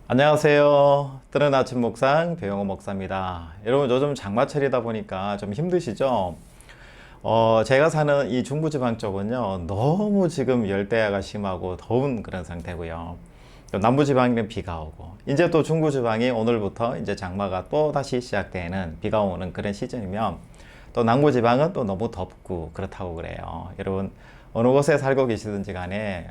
안녕하세요. 뜨는 아침 묵상 배용호 목사입니다. 여러분, 요즘 장마철이다 보니까 좀 힘드시죠? 제가 사는 이 중부지방 쪽은요, 너무 지금 열대야가 심하고 더운 그런 상태고요. 또 남부지방에는 비가 오고, 이제 또 중부지방이 오늘부터 이제 장마가 또 다시 시작되는 비가 오는 그런 시즌이면, 또 남부지방은 또 너무 덥고 그렇다고 그래요. 여러분, 어느 곳에 살고 계시든지 간에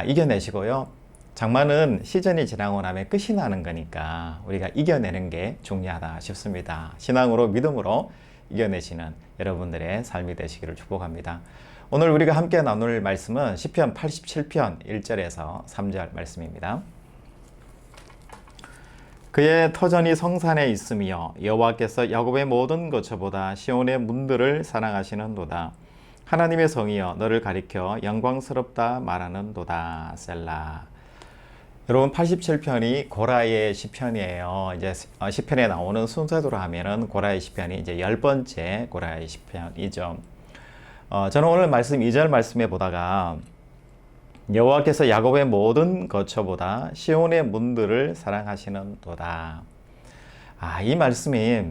이겨내시고요. 장마는 시즌이 지나고 나면 끝이 나는 거니까 우리가 이겨내는 게 중요하다 싶습니다. 신앙으로, 믿음으로 이겨내시는 여러분들의 삶이 되시기를 축복합니다. 오늘 우리가 함께 나눌 말씀은 시편 87편 1절에서 3절 말씀입니다. 그의 터전이 성산에 있으며 여호와께서 야곱의 모든 거처보다 시온의 문들을 사랑하시는도다. 하나님의 성이여 너를 가리켜 영광스럽다 말하는도다. 셀라. 여러분, 87편이 고라의 시편이에요. 이제 시편에 나오는 순서대로 하면은 고라의 시편이 이제 10번째 고라의 시편이죠. 저는 오늘 말씀 2절 말씀에 보다가 여호와께서 야곱의 모든 거처보다 시온의 문들을 사랑하시는도다. 이 말씀이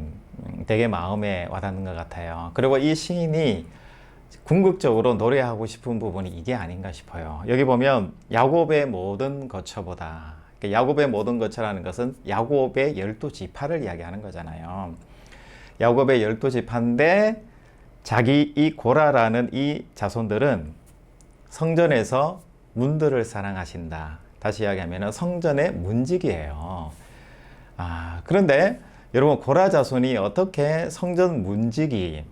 되게 마음에 와닿는 것 같아요. 그리고 이 시인이 궁극적으로 노래하고 싶은 부분이 이게 아닌가 싶어요. 여기 보면 야곱의 모든 거처보다, 야곱의 모든 거처라는 것은 야곱의 12지파를 이야기하는 거잖아요. 야곱의 12지파인데 자기 이 고라라는 이 자손들은 성전에서 문들을 사랑하신다. 다시 이야기하면 성전의 문지기예요. 그런데 여러분, 고라 자손이 어떻게 성전 문지기,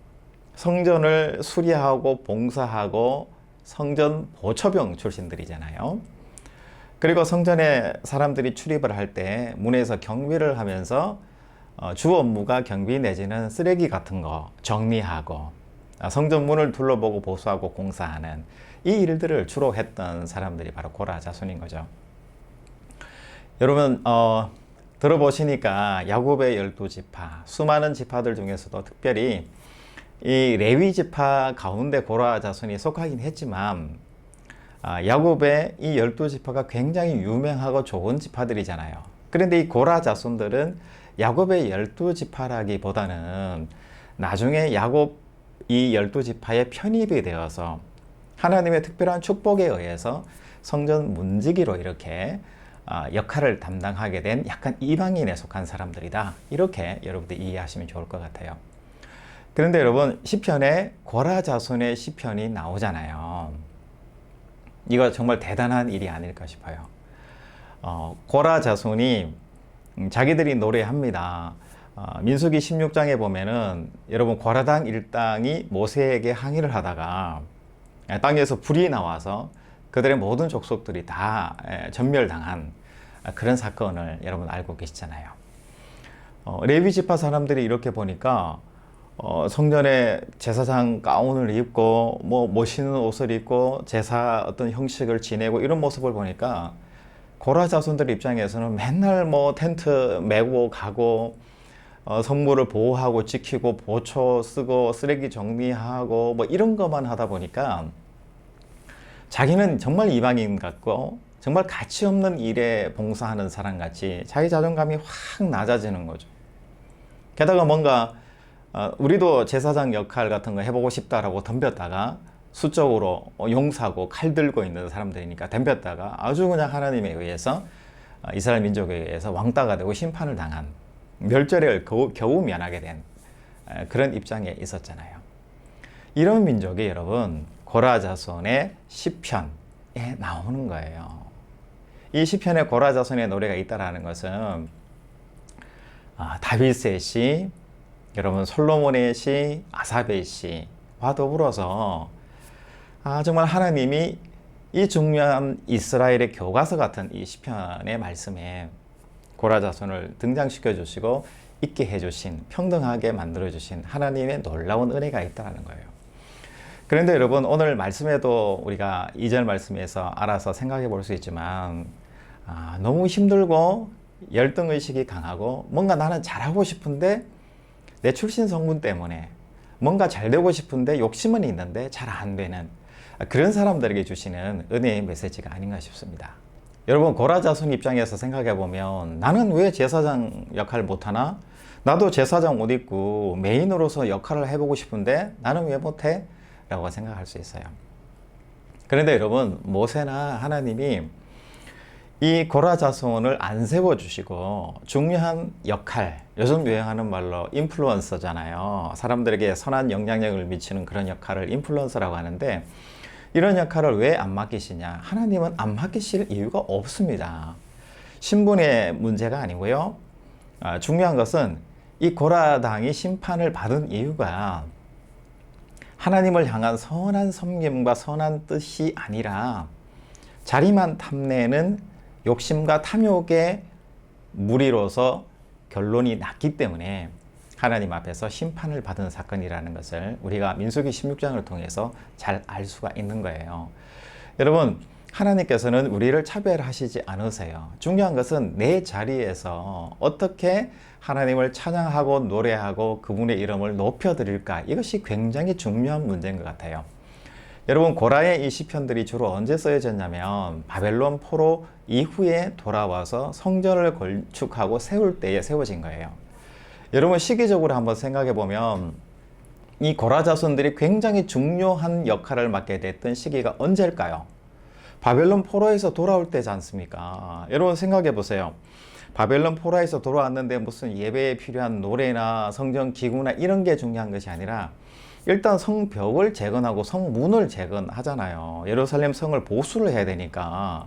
성전을 수리하고 봉사하고 성전 보초병 출신들이잖아요. 그리고 성전에 사람들이 출입을 할 때 문에서 경비를 하면서 주 업무가 경비 내지는 쓰레기 같은 거 정리하고 성전 문을 둘러보고 보수하고 공사하는 이 일들을 주로 했던 사람들이 바로 고라 자손인 거죠. 여러분, 들어보시니까 야곱의 12지파, 수많은 지파들 중에서도 특별히 이 레위 지파 가운데 고라 자손이 속하긴 했지만 야곱의 이 12지파가 굉장히 유명하고 좋은 지파들이잖아요. 그런데 이 고라 자손들은 야곱의 12지파라기보다는 나중에 야곱 이 12지파에 편입이 되어서 하나님의 특별한 축복에 의해서 성전 문지기로 이렇게 역할을 담당하게 된 약간 이방인에 속한 사람들이다. 이렇게 여러분들 이해하시면 좋을 것 같아요. 그런데 여러분, 시편에 고라 자손의 시편이 나오잖아요. 이거 정말 대단한 일이 아닐까 싶어요. 고라 자손이 자기들이 노래합니다. 민수기 16장에 보면은 여러분, 고라당 일당이 모세에게 항의를 하다가 땅에서 불이 나와서 그들의 모든 족속들이 다 전멸당한 그런 사건을 여러분 알고 계시잖아요. 레위 지파 사람들이 이렇게 보니까 성전에 제사장 가운을 입고 멋있는 옷을 입고 제사 어떤 형식을 지내고 이런 모습을 보니까 고라 자손들 입장에서는 맨날 텐트 메고 가고 성물을 보호하고 지키고 보초 쓰고 쓰레기 정리하고 이런 것만 하다 보니까 자기는 정말 이방인 같고 정말 가치 없는 일에 봉사하는 사람 같이 자기 자존감이 확 낮아지는 거죠. 게다가 뭔가 우리도 제사장 역할 같은 거 해보고 싶다라고 덤볐다가 수적으로 용사고 칼 들고 있는 사람들이니까 덤볐다가 아주 그냥 하나님에 의해서 이스라엘 민족에 의해서 왕따가 되고 심판을 당한, 멸절을 겨우 면하게 된 그런 입장에 있었잖아요. 이런 민족이 여러분 고라 자손의 시편에 나오는 거예요. 이 시편에 고라 자손의 노래가 있다라는 것은 다윗의 시, 여러분 솔로몬의 시, 아삽의 시와 더불어서 정말 하나님이 이 중요한 이스라엘의 교과서 같은 이 시편의 말씀에 고라 자손을 등장시켜 주시고 있게 해주신, 평등하게 만들어 주신 하나님의 놀라운 은혜가 있다는 거예요. 그런데 여러분, 오늘 말씀에도 우리가 2절 말씀에서 알아서 생각해 볼 수 있지만 너무 힘들고 열등의식이 강하고 뭔가 나는 잘하고 싶은데 내 출신 성분 때문에 뭔가 잘 되고 싶은데 욕심은 있는데 잘 안 되는 그런 사람들에게 주시는 은혜의 메시지가 아닌가 싶습니다. 여러분, 고라자손 입장에서 생각해 보면 나는 왜 제사장 역할을 못하나? 나도 제사장 옷 입고 메인으로서 역할을 해보고 싶은데 나는 왜 못해? 라고 생각할 수 있어요. 그런데 여러분, 모세나 하나님이 이 고라자손을 안 세워주시고 중요한 역할, 요즘 유행하는 말로 인플루언서잖아요. 사람들에게 선한 영향력을 미치는 그런 역할을 인플루언서라고 하는데, 이런 역할을 왜 안 맡기시냐? 하나님은 안 맡기실 이유가 없습니다. 신분의 문제가 아니고요. 중요한 것은 이 고라당이 심판을 받은 이유가 하나님을 향한 선한 섬김과 선한 뜻이 아니라 자리만 탐내는 욕심과 탐욕의 무리로서 결론이 났기 때문에 하나님 앞에서 심판을 받은 사건이라는 것을 우리가 민수기 16장을 통해서 잘 알 수가 있는 거예요. 여러분, 하나님께서는 우리를 차별하시지 않으세요. 중요한 것은 내 자리에서 어떻게 하나님을 찬양하고 노래하고 그분의 이름을 높여드릴까, 이것이 굉장히 중요한 문제인 것 같아요. 여러분, 고라의 이 시편들이 주로 언제 쓰여졌냐면 바벨론 포로 이후에 돌아와서 성전을 건축하고 세울 때에 세워진 거예요. 여러분, 시기적으로 한번 생각해 보면 이 고라 자손들이 굉장히 중요한 역할을 맡게 됐던 시기가 언제일까요? 바벨론 포로에서 돌아올 때지 않습니까? 여러분, 생각해 보세요. 바벨론 포로에서 돌아왔는데 무슨 예배에 필요한 노래나 성전 기구나 이런 게 중요한 것이 아니라 일단 성벽을 재건하고 성문을 재건하잖아요. 예루살렘 성을 보수를 해야 되니까.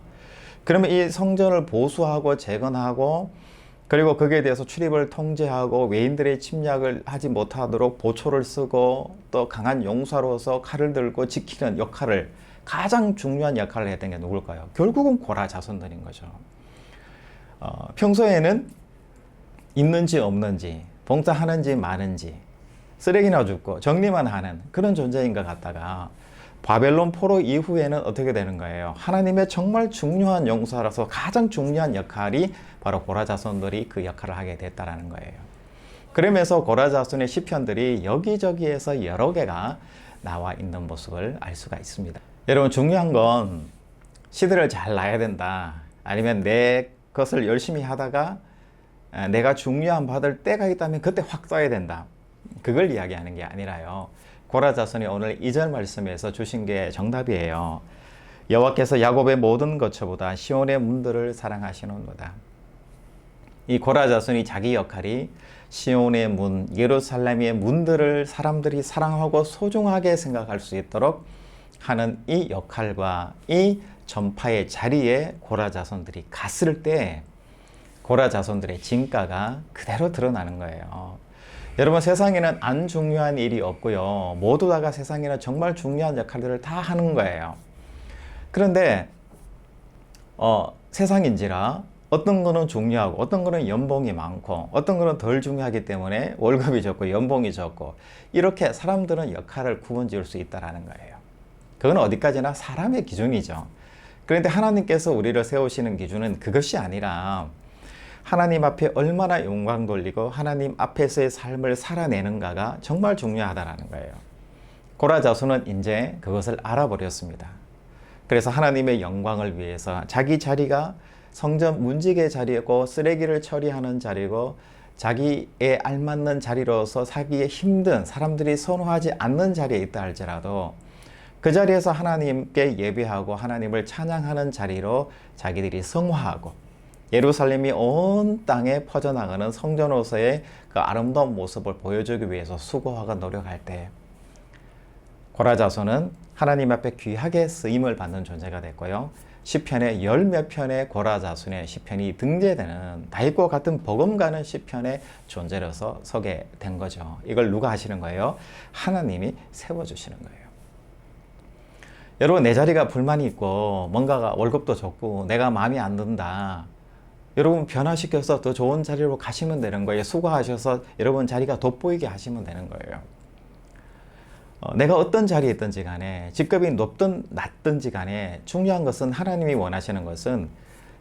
그러면 이 성전을 보수하고 재건하고 그리고 거기에 대해서 출입을 통제하고 외인들의 침략을 하지 못하도록 보초를 쓰고 또 강한 용사로서 칼을 들고 지키는 역할을, 가장 중요한 역할을 했던 게 누굴까요? 결국은 고라 자손들인 거죠. 평소에는 있는지 없는지, 봉사하는지 마는지, 쓰레기나 줍고 정리만 하는 그런 존재인 것 같다가 바벨론 포로 이후에는 어떻게 되는 거예요? 하나님의 정말 중요한 용사라서 가장 중요한 역할이 바로 고라 자손들이 그 역할을 하게 됐다라는 거예요. 그러면서 고라 자손의 시편들이 여기저기에서 여러 개가 나와 있는 모습을 알 수가 있습니다. 여러분, 중요한 건 시대를 잘 놔야 된다, 아니면 내 것을 열심히 하다가 내가 중요한 받을 때가 있다면 그때 확 써야 된다, 그걸 이야기하는 게 아니라요. 고라 자손이 오늘 2절 말씀에서 주신 게 정답이에요. 여호와께서 야곱의 모든 거처보다 시온의 문들을 사랑하시는도다. 이 고라 자손이 자기 역할이 시온의 문, 예루살렘의 문들을 사람들이 사랑하고 소중하게 생각할 수 있도록 하는 이 역할과 이 전파의 자리에 고라 자손들이 갔을 때 고라 자손들의 진가가 그대로 드러나는 거예요. 여러분, 세상에는 안 중요한 일이 없고요. 모두 다가 세상에는 정말 중요한 역할들을 다 하는 거예요. 그런데 세상인지라 어떤 거는 중요하고 어떤 거는 연봉이 많고 어떤 거는 덜 중요하기 때문에 월급이 적고 연봉이 적고, 이렇게 사람들은 역할을 구분지을 수 있다는 거예요. 그건 어디까지나 사람의 기준이죠. 그런데 하나님께서 우리를 세우시는 기준은 그것이 아니라 하나님 앞에 얼마나 영광 돌리고 하나님 앞에서의 삶을 살아내는가가 정말 중요하다는 거예요. 고라 자손은 이제 그것을 알아버렸습니다. 그래서 하나님의 영광을 위해서 자기 자리가 성전 문지기의 자리고 쓰레기를 처리하는 자리고 자기에 알맞는 자리로서 사기에 힘든, 사람들이 선호하지 않는 자리에 있다 할지라도 그 자리에서 하나님께 예배하고 하나님을 찬양하는 자리로 자기들이 성화하고 예루살렘이 온 땅에 퍼져나가는 성전으로서의 그 아름다운 모습을 보여주기 위해서 수고하고 노력할 때 고라 자손은 하나님 앞에 귀하게 쓰임을 받는 존재가 됐고요. 시편의 열 몇 편의 고라 자손의 시편이 등재되는 다윗과 같은 버금가는 시편의 존재로서 서게 된 거죠. 이걸 누가 하시는 거예요? 하나님이 세워주시는 거예요. 여러분, 내 자리가 불만이 있고 뭔가가 월급도 적고 내가 마음에 안 든다, 여러분 변화시켜서 더 좋은 자리로 가시면 되는 거예요. 수고하셔서 여러분 자리가 돋보이게 하시면 되는 거예요. 내가 어떤 자리에 있든지 간에, 직급이 높든 낮든지 간에 중요한 것은, 하나님이 원하시는 것은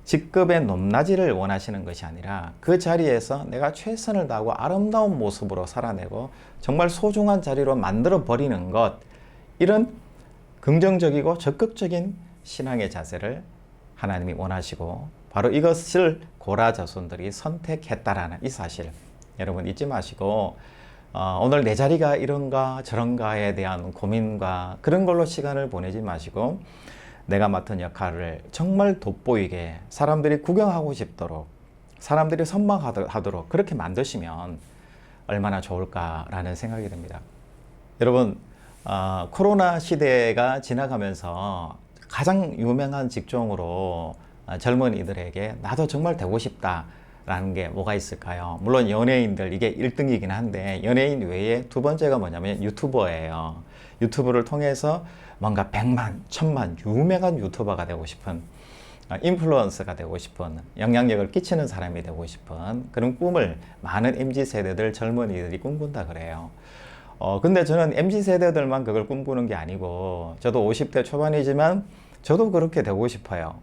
직급의 높낮이를 원하시는 것이 아니라 그 자리에서 내가 최선을 다하고 아름다운 모습으로 살아내고 정말 소중한 자리로 만들어 버리는 것, 이런 긍정적이고 적극적인 신앙의 자세를 하나님이 원하시고 바로 이것을 고라 자손들이 선택했다라는 이 사실 여러분 잊지 마시고 오늘 내 자리가 이런가 저런가에 대한 고민과 그런 걸로 시간을 보내지 마시고 내가 맡은 역할을 정말 돋보이게 사람들이 구경하고 싶도록 사람들이 선망하도록 그렇게 만드시면 얼마나 좋을까라는 생각이 듭니다. 여러분 코로나 시대가 지나가면서 가장 유명한 직종으로 젊은이들에게 나도 정말 되고 싶다라는 게 뭐가 있을까요? 물론 연예인들 이게 1등이긴 한데 연예인 외에 두 번째가 뭐냐면 유튜버예요. 유튜브를 통해서 뭔가 100만, 1000만 유명한 유튜버가 되고 싶은 인플루언서가 되고 싶은 영향력을 끼치는 사람이 되고 싶은 그런 꿈을 많은 MZ세대들 젊은이들이 꿈꾼다 그래요. 근데 저는 MZ세대들만 그걸 꿈꾸는 게 아니고 저도 50대 초반이지만 저도 그렇게 되고 싶어요.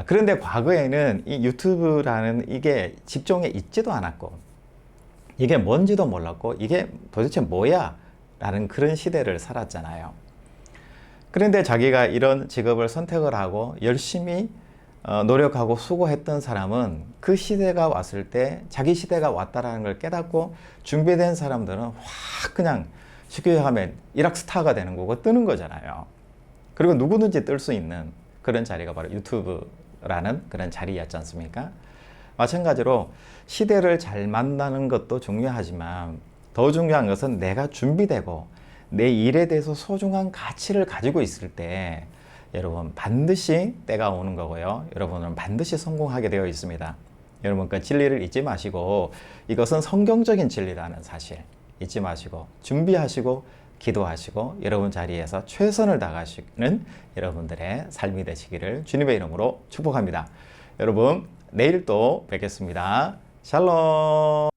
그런데 과거에는 이 유튜브라는 이게 직종에 있지도 않았고 이게 뭔지도 몰랐고 이게 도대체 뭐야? 라는 그런 시대를 살았잖아요. 그런데 자기가 이런 직업을 선택을 하고 열심히 노력하고 수고했던 사람은 그 시대가 왔을 때 자기 시대가 왔다라는 걸 깨닫고 준비된 사람들은 확 그냥 쉽게 하면 일확스타가 되는 거고 뜨는 거잖아요. 그리고 누구든지 뜰 수 있는 그런 자리가 바로 유튜브라는 그런 자리였지 않습니까? 마찬가지로 시대를 잘 만나는 것도 중요하지만 더 중요한 것은 내가 준비되고 내 일에 대해서 소중한 가치를 가지고 있을 때 여러분 반드시 때가 오는 거고요. 여러분은 반드시 성공하게 되어 있습니다. 여러분 그 진리를 잊지 마시고 이것은 성경적인 진리라는 사실 잊지 마시고 준비하시고 기도하시고 여러분 자리에서 최선을 다하시는 여러분들의 삶이 되시기를 주님의 이름으로 축복합니다. 여러분 내일 또 뵙겠습니다. 샬롬.